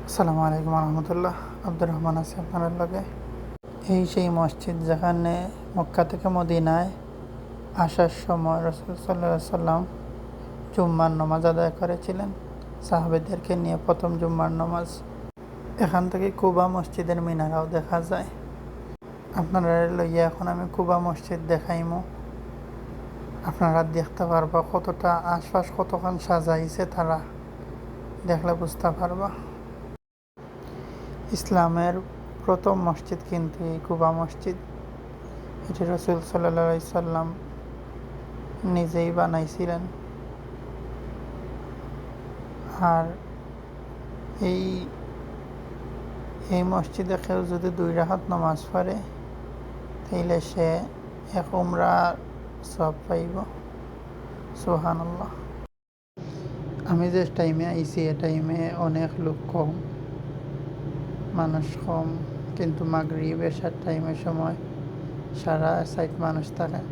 আসসালামু আলাইকুম রহমতুল্লাহ। আব্দুর রহমান আছি আপনার লগে। এই সেই মসজিদ যেখানে মক্কা থেকে মদিনায় আসার সময় রাসূল সাল্লাল্লাহু আলাইহি সাল্লাম জুম্মার নামাজ আদায় করেছিলেন সাহাবেদেরকে নিয়ে, প্রথম জুম্মার নামাজ। এখান থেকে কুবা মসজিদের মিনারাও দেখা যায়। আপনারা লইয়া এখন আমি কুবা মসজিদ দেখাইমু। আপনারা দেখতে পারবা কতটা আশপাশ কতক্ষণ সাজাইছে, তারা দেখলে বুঝতে পারবা। ইসলামের প্রথম মসজিদ কিন্তু এই কুবা মসজিদ। এটি রাসূল সাল্লাল্লাহু আলাইহি সাল্লাম নিজেই বানাইছিলেন। আর এই এই মসজিদে কেউ যদি 2 রাকাত নামাজ পড়ে তাইলে সে এক উমরা সওয়াব পাইব। সুবহানাল্লাহ। আমি যে টাইমে আইছি এ টাইমে অনেক লোক কম, মানুষ কম, কিন্তু মাগরিব এশার টাইমের সময় সারা সাইড মানুষ থাকে।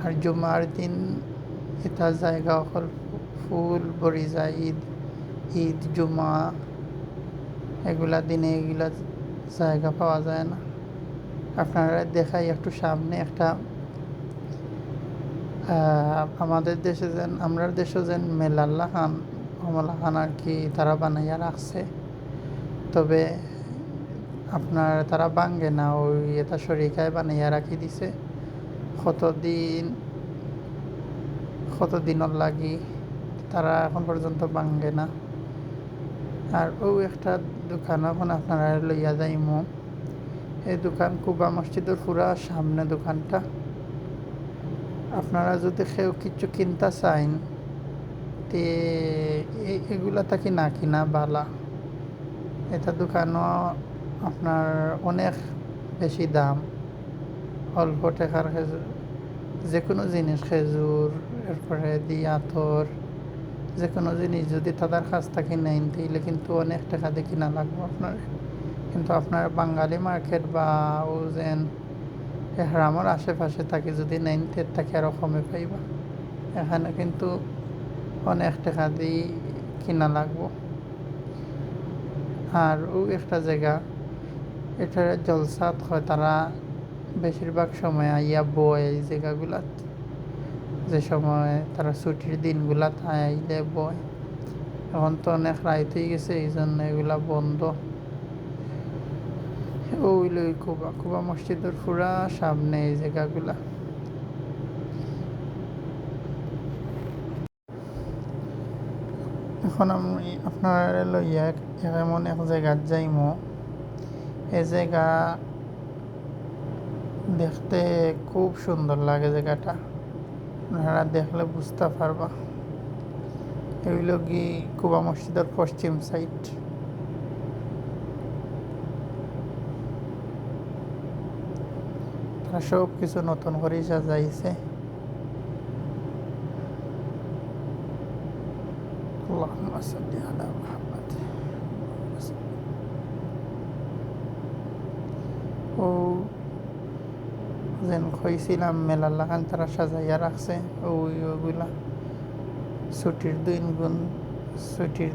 আর জুমার দিন এটা জায়গা অকল ফুল ভরি যায়। ঈদ জুমা এগুলা দিনে এগুলা জায়গা পাওয়া যায় না। আপনারা দেখাই একটু সামনে একটা আমাদের দেশে যেন আমরা দেশে যেন মেলাল্লাহান কমলাহান আর কি তারা বানাইয়া রাখছে, তবে আপনার তারা ভাঙ্গে না, ওই এটা শরিকায় বানাইয়া রাখি দিছে। কতদিনের লাগি তারা এখন পর্যন্ত ভাঙ্গে না। আর একটা দোকান এখন আপনারা লইয়া যাইমু। এই দোকান কুবা মসজিদের পুরা সামনে দোকানটা। আপনারা যদি কেউ কিছু কিনতে চাইন তে এগুলা থাকি না কিনা বালা। এটা দোকানও আপনার অনেক বেশি দাম, অল্প টাকার যে কোনো জিনিস, খেজুর, এরপরে আতর, যে কোনো জিনিস যদি তাদের কাছ থেকে নেন তাইলে কিন্তু অনেক টাকা দিয়ে কিনা লাগবে আপনার। কিন্তু আপনার বাঙালি মার্কেট বা ও যেন হেরামর আশেপাশে থাকে যদি নেন তের তাকে আরও কমে পাইবা। এখানে কিন্তু অনেক টাকা দিয়ে কিনা লাগবো। আর একটা জায়গা, এটা জলসাত হয়, তারা বেশিরভাগ সময় আইয়া বয় এই জায়গাগুলাত। যে সময় তারা ছুটির দিনগুলাত আইলে বয়। এখন তো অনেক রাইত হয়ে গেছে, এই জন্য এগুলা বন্ধ। ওইল কুবা মসজিদের পুরা সামনে এই জায়গাগুলা। এখন আমি আপনার লইয়া এমন এক জায়গাত যাইমো। এই জায়গা দেখতে খুব সুন্দর লাগে জায়গাটা, আপনারা দেখলে বুঝতে পারবা। এগুলো কি কুবা মসজিদের পশ্চিম সাইড। তারা সব কিছু নতুন করে সাজাইছে। আল্লাহুম্মা সাল্লি আলা মুহাম্মাদ। ও যেন কইছিলাম মেলার লাগান তারা সাজাইয়া রাখছে। ওইগুলা ছুটির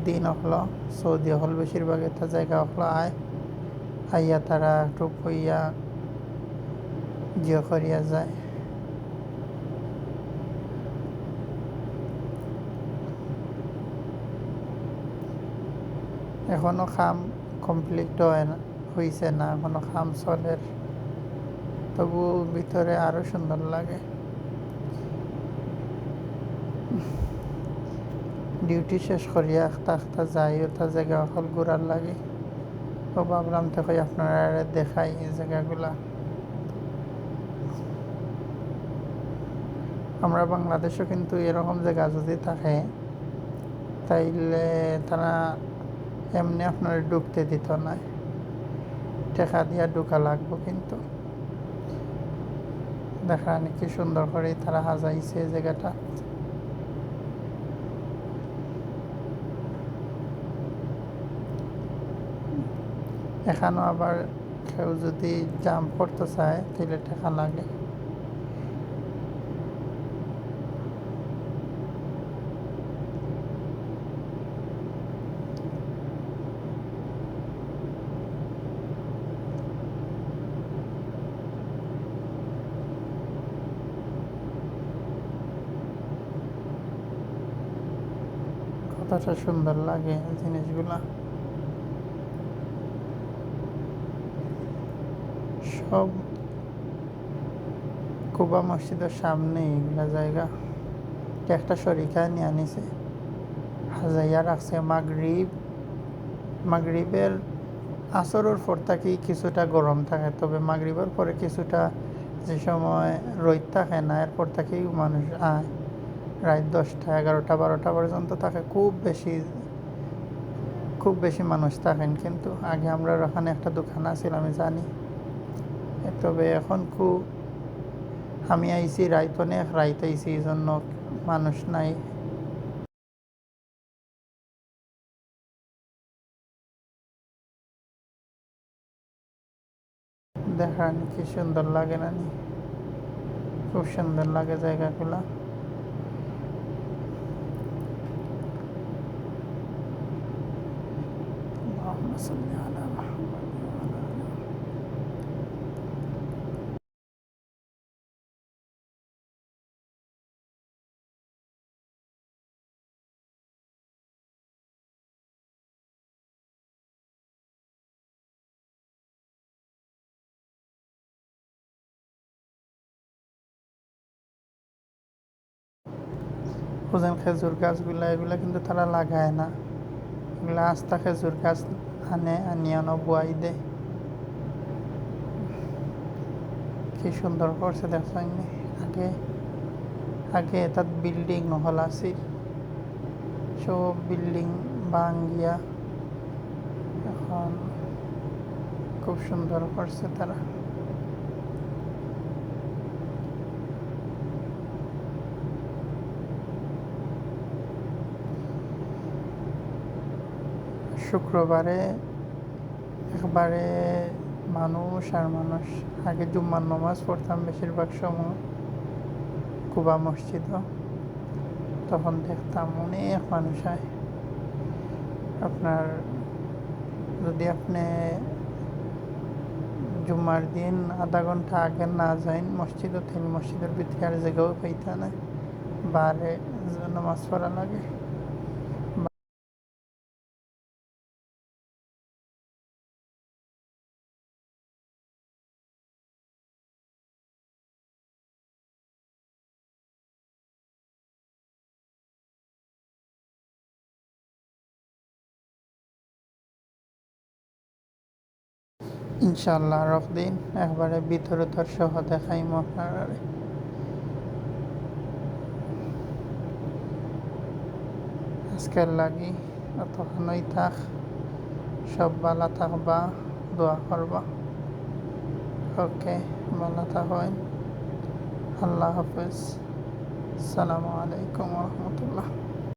দিন হলো সৌদি হল বেশিরভাগ একটা জায়গা হলো আইয়া তারা একটু কইয়া জিও করিয়া যায়। এখনো কাম কমপ্লিট হয়েছে না, এখনো কাম চলে, তবু ভিতরে আরো সুন্দর লাগে। ডিউটি শেষ করিয়া একটা যাই, ওটা জায়গা হল ঘুরার লাগে। তো ভাবলাম তো আপনারা দেখাই এই জায়গাগুলা। আমরা বাংলাদেশও কিন্তু এরকম জায়গা যদি থাকে তাইলে তারা এমনি আপনার ঢুকতে দিত না, টাকা দিয়া ঢুকা লাগবো। কিন্তু দেখা কি সুন্দর করে তারা সাজাইছে জায়গাটা। এখানেও আবার কেউ যদি জাম্প করতে চায় তাহলে টাকা লাগে। কতটা সুন্দর লাগে জিনিসগুলা। সব কুবা মসজিদের সামনে এগুলা জায়গা। একটা শরিকায় নিয়ে আনিছে, হাজাইয়া রাখছে। মাগরিবের আসরের পর থেকেই কিছুটা গরম থাকে, তবে মাগরিবের পরে কিছুটা যে সময় রোদ থাকে না, এরপর থেকেই মানুষ আয়। রাত 10টা 11টা 12টা পর্যন্ত থাকে, খুব বেশি মানুষ থাকেন। কিন্তু আগে আমরা ওখানে একটা দোকান আছিল, আমি জানি। তবে এখন আমি আইছি রাত, অনেক রাত আইছি, এই জন্য মানুষ নাই। দেখান কি সুন্দর লাগে না? খুব সুন্দর লাগে জায়গাগুলা। اللهم صل على محمد وعلى آله। বুঝেন, খেজুর গাছগুলা এগুলা কিন্তু তারা লাগায় না, এগুলা আস্তা খেজুর গাছ আনিয়ানো বুয়াই দেয়। কি সুন্দর করছে দেখছেন? আগে আগে তাত বিল্ডিং নহল আছিল, সব বিল্ডিং ভাঙ্গিয়া এখন খুব সুন্দর করছে তারা। শুক্রবারে একবারে মানুষ আর মানুষ। আগে জুম্মার নামাজ পড়তাম বেশিরভাগ সময় কুবা মসজিদও, তখন দেখতাম অনেক মানুষ হয়। আপনার যদি আপনি জুম্মার দিন আধা ঘন্টা আগে না যাইন মসজিদও, তিনি মসজিদের ভিতরে আর জায়গাও পাইতা না, বারে নামাজ পড়া লাগে। ইনশাল্লাহ আরব দিন একবারে ভিতরে তোর সহ দেখাইম আপনারা। আজকের লাগি অতক্ষণই থাক, সব ভালো থাকবা, দোয়া করবা। ওকে, ভালো থাকেন। আল্লাহ হাফেজ। আসসালামু আলাইকুম রহমতুল্লাহ।